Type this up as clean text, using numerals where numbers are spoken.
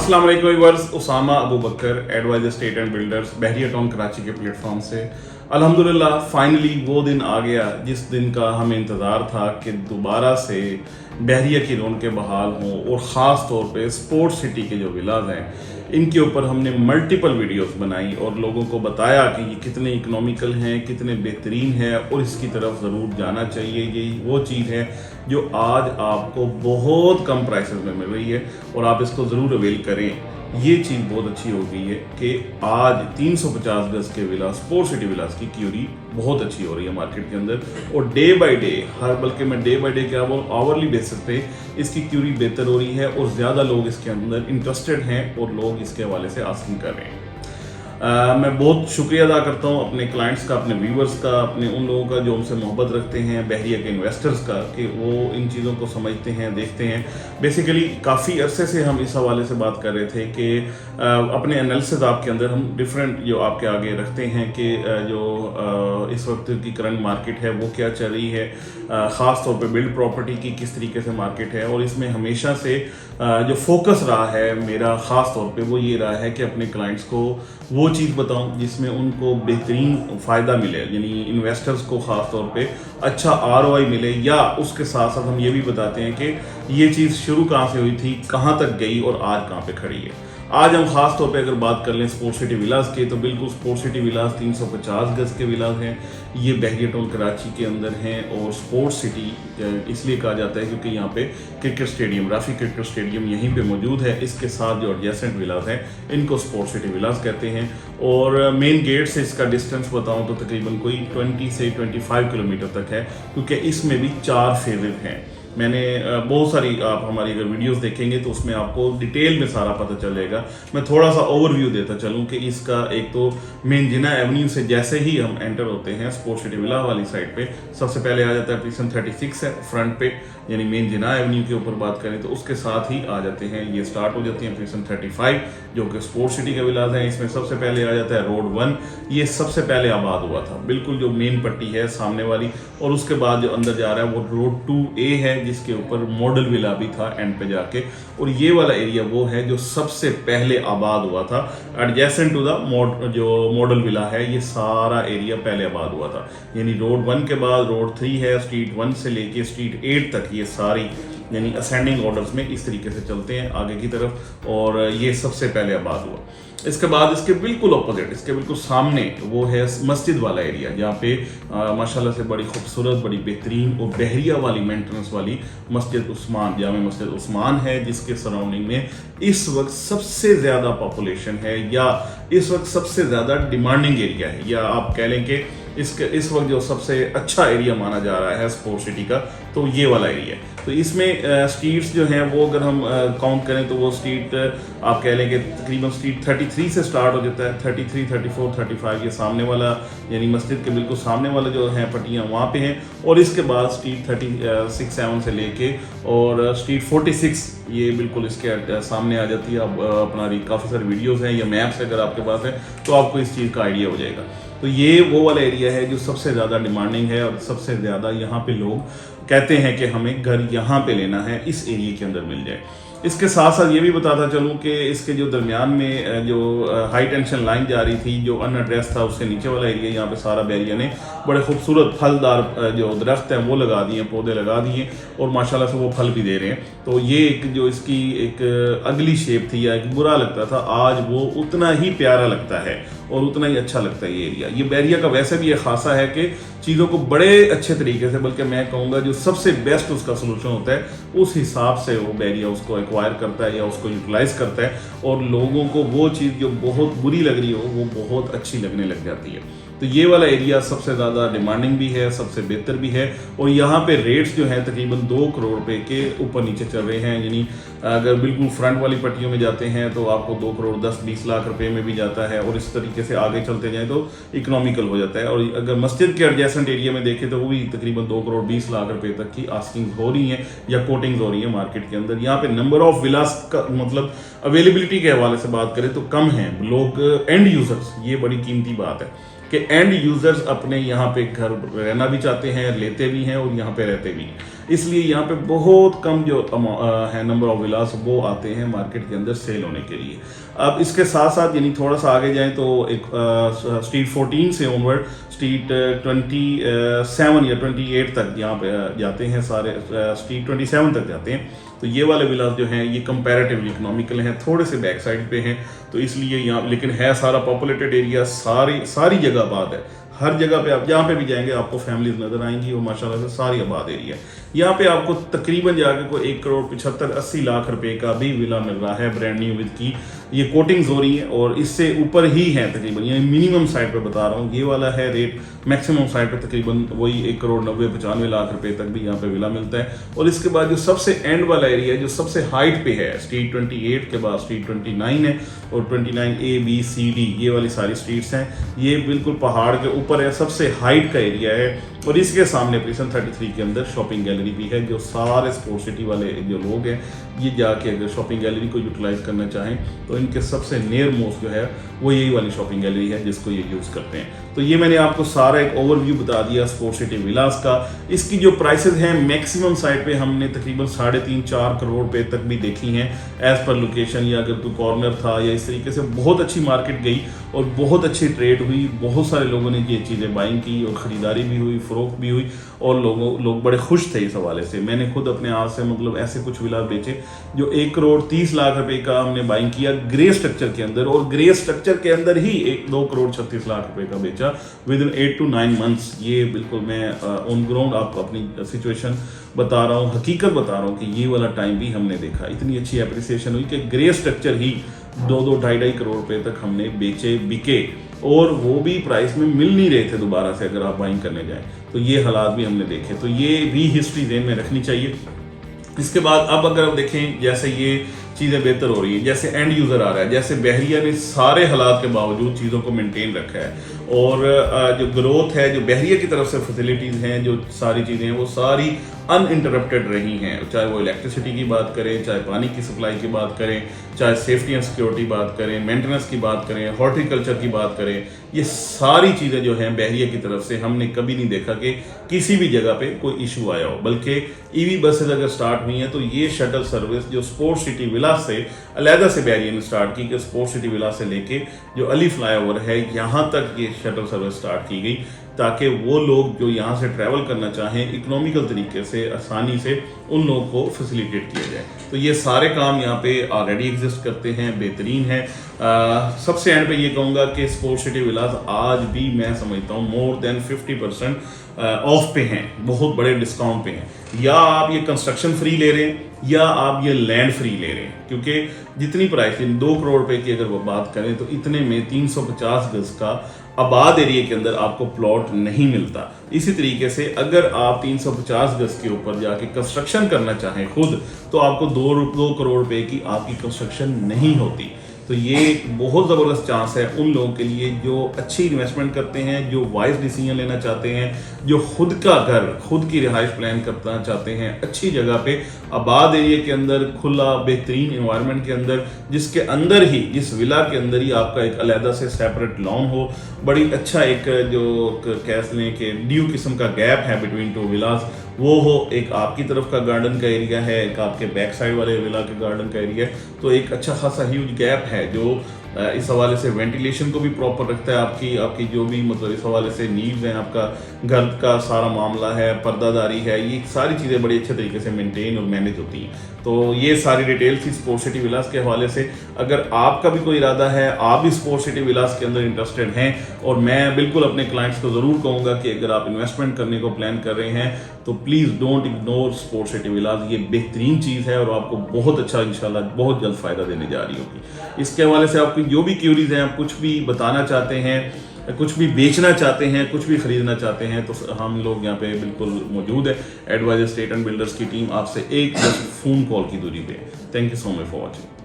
अस्सलाम वालेकुम viewers, Usama Abu Bakar advisor estate and builders Bahria town Karachi के प्लेटफॉर्म से अल्हम्दुलिल्लाह फाइनली वो दिन आ गया जिस दिन का हमें इंतज़ार था कि दोबारा से बहरिया की रौनकें बहाल हों और ख़ास तौर पे स्पोर्ट्स सिटी के जो विलाज हैं इनके ऊपर हमने मल्टीपल वीडियोस बनाई और लोगों को बताया कि ये कितने इकोनॉमिकल हैं, कितने बेहतरीन है और इसकी तरफ ज़रूर जाना चाहिए। यही वो चीज़ है जो आज आपको बहुत कम प्राइसेस में मिल रही है और आप इसको ज़रूर अवेल करें। ये चीज़ बहुत अच्छी हो गई है कि आज 350 गज के विलास स्पोर्ट्स सिटी विलास की क्यूरी बहुत अच्छी हो रही है मार्केट के अंदर और डे बाय डे बल्कि मैं डे बाय डे क्या बोल आवरली बेसिस पे इसकी क्यूरी बेहतर हो रही है और ज़्यादा लोग इसके अंदर इंटरेस्टेड हैं और लोग इसके हवाले से आस्किंग कर रहे हैं। मैं बहुत शुक्रिया अदा करता हूँ अपने क्लाइंट्स का, अपने व्यूवर्स का, अपने उन लोगों का जो हमसे मोहब्बत रखते हैं, बहरिया के इन्वेस्टर्स का, कि वो इन चीज़ों को समझते हैं, देखते हैं। बेसिकली काफ़ी अरसे से हम इस हवाले से बात कर रहे थे कि अपने एनालिसिस आपके अंदर हम डिफरेंट जो आपके आगे रखते हैं कि जो इस वक्त की करंट मार्केट है वो क्या चल रही है, ख़ास तौर पे बिल्ड प्रॉपर्टी की किस तरीके से मार्केट है। और इसमें हमेशा से जो फोकस रहा है मेरा ख़ास तौर पे वो ये रहा है कि अपने क्लाइंट्स को वो चीज़ बताऊं जिसमें उनको बेहतरीन फ़ायदा मिले, यानी इन्वेस्टर्स को ख़ास तौर पे अच्छा ROI मिले, या उसके साथ साथ हम ये भी बताते हैं कि ये चीज़ शुरू कहाँ से हुई थी, कहाँ तक गई और आज कहाँ पे खड़ी है। आज हम खास तौर पे अगर बात कर लें स्पोर्ट्स सिटी विलास के, तो बिल्कुल स्पोर्ट्स सिटी विलास 350 गज के विलास हैं। ये बहरिया टाउन कराची के अंदर हैं और स्पोर्ट्स सिटी इसलिए कहा जाता है क्योंकि यहाँ पे cricket stadium, Rafi cricket stadium यहीं पे मौजूद है। इसके साथ जो एडजेसेंट विलास हैं इनको स्पोर्ट्स सिटी विलास कहते हैं। और मेन गेट से इसका डिस्टेंस बताऊँ तो तकरीबन कोई 20 से 25 किलोमीटर तक है, क्योंकि इसमें भी 4 फेजेज हैं। मैंने बहुत सारी, आप हमारी अगर वीडियोस देखेंगे तो उसमें आपको डिटेल में सारा पता चलेगा। मैं थोड़ा सा ओवरव्यू देता चलूँ कि इसका एक तो मेन जिना एवेन्यू से जैसे ही हम एंटर होते हैं स्पोर्ट्स सिटी विला वाली साइड पे, सबसे पहले आ जाता है प्रीसन 36 है फ्रंट पे, यानी मेन जिना एवेन्यू के ऊपर बात करें तो उसके साथ ही आ जाते हैं, ये स्टार्ट हो जाती है प्रीसन 35 जो कि स्पोर्ट्स सिटी का विलास है। इसमें सबसे पहले आ जाता है रोड 1, ये सबसे पहले आबाद हुआ था, बिल्कुल जो मेन पट्टी है सामने वाली। और उसके बाद जो अंदर जा रहा है वो रोड 2A है जिसके ऊपर मॉडल विला भी था एंड पे जाके, और ये वाला एरिया वो है जो सबसे पहले आबाद हुआ था एडजेसेंट टू द जो मॉडल विला है। ये सारा एरिया पहले आबाद हुआ था, यानी रोड 1 के बाद रोड 3 है, स्ट्रीट 1 से लेके स्ट्रीट 8 तक ये सारी यानी असेंडिंग ऑर्डर्स में इस तरीके से चलते हैं आगे की तरफ, और ये सबसे पहले आबाद हुआ। इसके बाद इसके बिल्कुल ऑपोजिट, इसके बिल्कुल सामने वो है मस्जिद वाला एरिया, जहाँ पे माशाल्लाह से बड़ी खूबसूरत, बड़ी बेहतरीन और बहरिया वाली मेंटेनेंस वाली मस्जिद उस्मान, जामे मस्जिद उस्मान है, जिसके सराउंडिंग में इस वक्त सबसे ज़्यादा पॉपुलेशन है या इस वक्त सबसे ज़्यादा डिमांडिंग एरिया है, या आप कह लें कि इस वक्त जो सबसे अच्छा एरिया माना जा रहा है स्पोर्ट्स सिटी का तो ये वाला एरिया है। तो इसमें स्ट्रीट्स जो हैं वो अगर हम काउंट करें तो वो स्ट्रीट आप कह लें कि तकरीबन स्ट्रीट 33 से स्टार्ट हो जाता है, 33, 34, 35 ये सामने वाला यानी मस्जिद के बिल्कुल सामने वाला जो है पट्टियाँ वहाँ पे हैं, और इसके बाद स्ट्रीट 36, 7 से लेके और स्ट्रीट 46 ये बिल्कुल इसके सामने आ जाती है। अब अपना काफ़ी सारे वीडियोज़ हैं या मैप्स अगर आपके पास है तो आपको इस चीज़ का आइडिया हो जाएगा। तो ये वो वाला एरिया है जो सबसे ज़्यादा डिमांडिंग है और सबसे ज़्यादा यहाँ पे लोग कहते हैं कि हमें घर यहाँ पे लेना है, इस एरिया के अंदर मिल जाए। इसके साथ साथ ये भी बताता चलूँ कि इसके जो दरमियान में जो हाई टेंशन लाइन जा रही थी, जो अनएड्रेस था, उससे नीचे वाला एरिया यहाँ पे सारा बहरिया ने बड़े खूबसूरत फलदार जो दरख्त हैं वो लगा दिए, पौधे लगा दिए और माशाल्लाह से वो फल भी दे रहे हैं। तो ये एक जो इसकी एक अगली शेप थी या एक बुरा लगता था, आज वो उतना ही प्यारा लगता है और उतना ही अच्छा लगता है ये एरिया। ये बहरिया का वैसे भी एक खासा है कि चीज़ों को बड़े अच्छे तरीके से, बल्कि मैं कहूँगा जो सबसे बेस्ट उसका सोल्यूशन होता है उस हिसाब से वो बहरिया उसको एक्वायर करता है या उसको यूटिलाइज करता है, और लोगों को वो चीज़ जो बहुत बुरी लग रही हो वो बहुत अच्छी लगने लग जाती है। तो ये वाला एरिया सबसे ज़्यादा डिमांडिंग भी है, सबसे बेहतर भी है, और यहाँ पे रेट्स जो हैं तकरीबन 2 करोड़ रुपए के ऊपर नीचे चल रहे हैं। यानी अगर बिल्कुल फ्रंट वाली पट्टियों में जाते हैं तो आपको 2 करोड़ 10-20 लाख रुपए में भी जाता है, और इस तरीके से आगे चलते जाएँ तो इकोनॉमिकल हो जाता है। और अगर मस्जिद के एडजेसेंट एरिया में देखें तो वो भी तकरीबन 2 करोड़ 20 लाख रुपए तक की आस्किंग हो रही हैं या कोटिंग्स हो रही हैं मार्केट के अंदर। यहाँ पे नंबर ऑफ विलास का मतलब अवेलेबिलिटी के हवाले से बात करें तो कम हैं लोग, एंड यूजर्स, ये बड़ी कीमती बात है कि एंड यूजर्स अपने यहाँ पे घर रहना भी चाहते हैं, लेते भी हैं और यहाँ पे रहते भी हैं। इसलिए यहाँ पे बहुत कम जो है नंबर ऑफ विलास वो आते हैं मार्केट के अंदर सेल होने के लिए। अब इसके साथ साथ यानी थोड़ा सा आगे जाएं तो एक स्ट्रीट 14 से ऑनवर्ड स्ट्रीट 27 या 28 तक यहाँ पे जाते हैं सारे, स्ट्रीट 27 तक जाते हैं। तो ये वाले विलास जो हैं ये कंपैरेटिवली इकोनॉमिकल हैं, थोड़े से बैक साइड पे हैं, तो इसलिए यहाँ, लेकिन है सारा पॉपुलेटेड एरिया, सारी जगह आबाद है। हर जगह पे आप जहाँ पे भी जाएंगे आपको फैमिलीज नजर आएंगी और माशाल्लाह से सारी आबाद एरिया है। यहाँ पे आपको तकरीबन जाके कोई 1,75,80 लाख रुपए का भी विला मिल रहा है ब्रांड न्यू विद की। ये कोटिंग्स हो रही हैं और इससे ऊपर ही है तकरीबन, ये मिनिमम साइड पे बता रहा हूँ, ये वाला है रेट। मैक्सिमम साइड पे तकरीबन वही 1,90,95 लाख रुपए तक भी यहाँ पे विला मिलता है। और इसके बाद जो सबसे एंड वाला एरिया है, जो सबसे हाइट पे है, स्ट्रीट 28 के बाद स्ट्रीट 29 है और 29A B C D ये वाली सारी स्ट्रीट्स हैं, ये बिल्कुल पहाड़ के ऊपर है, सबसे हाइट का एरिया है। और इसके सामने प्रिसन 33 के अंदर शॉपिंग गैलरी भी है, जो सारे स्पोर्ट्स सिटी वाले जो लोग हैं ये जाके अगर शॉपिंग गैलरी को यूटिलाइज करना चाहें तो इनके सबसे नियर मोस्ट जो है वो यही वाली शॉपिंग गैलरी है जिसको ये यूज़ करते हैं। तो ये मैंने आपको सारा एक ओवरव्यू बता दिया स्पोर्ट्स सिटी विलास का। इसकी जो प्राइसेस हैं मैक्सिमम साइड पे हमने तकरीबन 3.5-4 करोड़ रुपए तक भी देखी हैं एज पर लोकेशन, या अगर कोई कॉर्नर था या इस तरीके से बहुत अच्छी मार्केट गई और बहुत अच्छी ट्रेड हुई, बहुत सारे लोगों ने ये चीज़ें बाइंग की और ख़रीदारी भी हुई, फ़रोख्त भी हुई और लोग बड़े खुश थे इस हवाले से। मैंने खुद अपने हाथ से मतलब ऐसे कुछ विला बेचे जो 1,30,00,000 रुपए का हमने बाइंग किया ग्रे स्ट्रक्चर के अंदर, और ग्रे स्ट्रक्चर के अंदर ही 2,36,00,000 रुपए का बेचा विद इन 8 to 9 months। ये बिल्कुल मैं ऑन ग्राउंड आपको अपनी सिचुएशन बता रहा हूँ, हकीकत बता रहा हूँ कि ये वाला टाइम भी हमने देखा। इतनी अच्छी एप्रिसिएशन हुई कि ग्रे स्ट्रक्चर ही 2-2-2.5 करोड़ रुपए तक हमने बिके, और वो भी प्राइस में मिल नहीं रहे थे दोबारा से अगर आप बाइंग करने जाएं। तो ये हालात भी हमने देखे, तो ये भी हिस्ट्री ज़हन में रखनी चाहिए। इसके बाद अब अगर आप देखें जैसे ये चीज़ें बेहतर हो रही है, जैसे एंड यूज़र आ रहा है, जैसे बहरिया ने सारे हालात के बावजूद चीज़ों को मेंटेन रखा है, और जो ग्रोथ है, जो बहरिया की तरफ से फैसिलिटीज़ हैं, जो सारी चीज़ें हैं वो सारी अनइंटरप्टेड रही हैं। चाहे वो इलेक्ट्रिसिटी की बात करें, चाहे पानी की सप्लाई की बात करें, चाहे सेफ्टी एंड सिक्योरिटी बात करें, मेंटेनेंस की बात करें, हॉर्टिकल्चर की बात करें, ये सारी चीज़ें जो हैं बहरिया की तरफ से हमने कभी नहीं देखा कि किसी भी जगह पे कोई इशू आया हो। बल्कि ईवी बसेज अगर स्टार्ट हुई हैं तो ये शटल सर्विस जो स्पोर्ट्स सिटी विलास से अलहदा से बहरिया ने स्टार्ट की, कि स्पोर्ट्स सिटी विलास से लेके जो अली फ्लाईओवर है यहाँ तक ये शटल सर्विस स्टार्ट की गई, ताकि वो लोग जो यहाँ से ट्रैवल करना चाहें इकोनॉमिकल तरीके से आसानी से उन लोगों को फैसिलिटेट किया जाए। तो ये सारे काम यहाँ पे ऑलरेडी एग्जिस्ट करते हैं, बेहतरीन है। सबसे एंड पे ये कहूँगा कि स्पोर्ट्स सिटी विलास आज भी मैं समझता हूँ मोर देन 50% ऑफ पे हैं, बहुत बड़े डिस्काउंट पे हैं। या आप ये कंस्ट्रक्शन फ्री ले रहे हैं या आप ये लैंड फ्री ले रहे हैं, क्योंकि जितनी प्राइस 2 करोड़ रुपए की अगर वो बात करें तो इतने में 350 गज का आबाद एरिया के अंदर आपको प्लॉट नहीं मिलता। इसी तरीके से अगर आप 350 गज के ऊपर जाके कंस्ट्रक्शन करना चाहें खुद, तो आपको 2 करोड़ रुपए की आपकी कंस्ट्रक्शन नहीं होती। तो ये एक बहुत ज़बरदस्त चांस है उन लोगों के लिए जो अच्छी इन्वेस्टमेंट करते हैं, जो वाइज डिसीजन लेना चाहते हैं, जो खुद का घर, खुद की रिहाइश प्लान करना चाहते हैं अच्छी जगह पे, आबाद एरिया के अंदर, खुला बेहतरीन एनवायरनमेंट के अंदर, जिसके अंदर ही, जिस विला के अंदर ही आपका एक अलहदा से सेपरेट लॉन हो, बड़ी अच्छा एक जो कह लें कि ड्यू किस्म का गैप है बिटवीन 2 विलास, वो हो। एक आपकी तरफ का गार्डन का एरिया है, एक आपके बैक साइड वाले विला के गार्डन का एरिया है, तो एक अच्छा खासा ह्यूज गैप है जो इस हवाले से वेंटिलेशन को भी प्रॉपर रखता है। आपकी जो भी मतलब इस हवाले से नीड्स हैं, आपका घर का सारा मामला है, पर्दादारी है, ये सारी चीज़ें बड़ी अच्छे तरीके से मेंटेन और मैनेज होती हैं। तो ये सारी डिटेल्स थी स्पोर्ट्स सिटी विलास के हवाले से। अगर आपका भी कोई इरादा है, आप भी स्पोर्ट्स सिटी विलास के अंदर इंटरेस्टेड हैं, और मैं बिल्कुल अपने क्लाइंट्स को ज़रूर कहूँगा कि अगर आप इन्वेस्टमेंट करने को प्लान कर रहे हैं तो please don't ignore sports city Vilas. ये बेहतरीन चीज़ है और आपको बहुत अच्छा इंशाल्लाह बहुत जल्द फ़ायदा देने जा रही होगी। इसके हवाले से आपकी जो भी क्यूरीज हैं, आप कुछ भी बताना चाहते हैं, कुछ भी बेचना चाहते हैं, कुछ भी खरीदना चाहते हैं, तो हम लोग यहाँ पे बिल्कुल मौजूद है। एडवाइजर एस्टेट एंड बिल्डर्स की टीम आपसे एक फ़ोन कॉल की दूरी पे। Thank you so much for watching.